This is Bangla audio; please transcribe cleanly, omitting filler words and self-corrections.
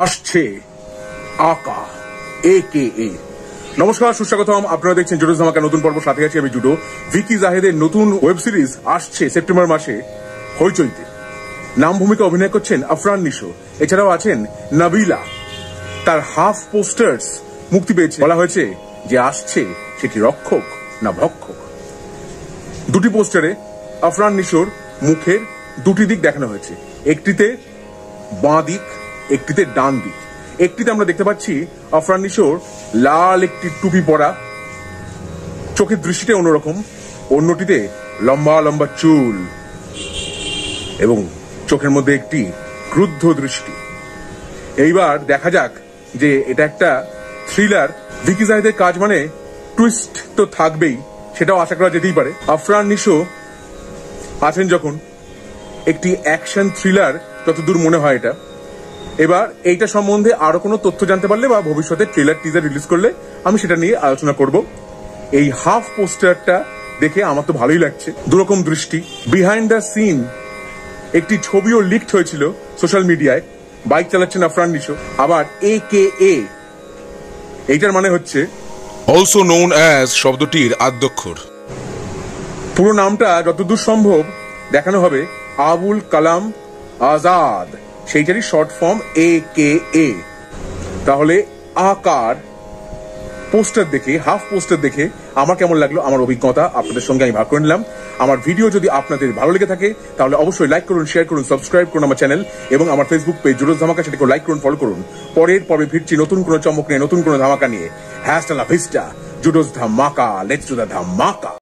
আসছে আকা AKA। নমস্কার, সুস্বাগতম। আপনারা দেখছেন জুডোস ধামাকা নতুন পর্ব। সাথে আছি আমি জুডো। ভিকি জাহেদের নতুন ওয়েব সিরিজ আসছে সেপ্টেম্বর মাসে হইচইতে। নাম ভূমিকা অভিনয় করছেন আফরান নিশো, এছাড়াও আছেন নাবিলা। তার হাফ পোস্টার্স মুক্তি পেয়েছে। বলা হয়েছে যে আসছে সেটি রক্ষক না ভক্ষক। দুটি পোস্টারে আফরান নিশোর মুখের দুটি দিক দেখানো হয়েছে, একটিতে বাঁ দিক, একটিতে ডান দিক। একটিতে আমরা দেখতে পাচ্ছি আফরান নিশোর লাল একটি টুপি পরা, চোখের দৃষ্টিটা অন্যরকম। অন্যটিতে লম্বা লম্বা চুল এবং চোখের মধ্যে একটি ক্রুদ্ধ দৃষ্টি। এইবার দেখা যাক যে এটা একটা থ্রিলার। ভিকি জাহেদের কাজ মানে টুইস্ট তো থাকবেই, সেটাও আশা করা যেতেই পারে। আফরান নিশো আছেন যখন, একটি অ্যাকশন থ্রিলার যতদূর মনে হয় এটা। এবার এইটা সম্বন্ধে আরো কোনো তথ্য জানতে পারলে বা ভবিষ্যতে ট্রেলার টিজার রিলিজ করলে আমি সেটা নিয়ে আলোচনা করব। এই হাফ পোস্টারটা দেখে আমার তো ভালোই লাগছে। দুরকম দৃষ্টি। বিহাইন্ড দ্য সিন একটি ছবিও লিকড হয়েছিল সোশ্যাল মিডিয়ায়। বাইক চালাচ্ছেন আফরান নিশো। আবার AKA এইটার মানে হচ্ছে অলসো নোন অ্যাজ শব্দটির আদ্যক্ষর। পুরো নামটা যতদূর সম্ভব দেখানো হবে Abul Kalam Azad, সেইটারই short form AKA। তাহলে আকার পোস্টার দেখে, হাফ পোস্টার দেখে আমার কেমন লাগলো, আমার অভিজ্ঞতা আপনাদের সঙ্গে আমি ভাগ করে নিলাম। আমার ভিডিও যদি আপনাদের ভালো লেগে থাকে তাহলে অবশ্যই লাইক করুন, শেয়ার করুন, সাবস্ক্রাইব করুন আমার চ্যানেল এবং আমার ফেসবুক পেজ জুডোস ধামাকা, সেটাকে লাইক করুন, ফলো করুন। পরের পর্বে ফিরছি নতুন কোনো চমক নিয়ে, নতুন কোনো ধামাকা নিয়ে। হ্যাস্টা লা ভিস্টা জুডোস ধামাকা, লেটস ডু দ্য ধামাকা।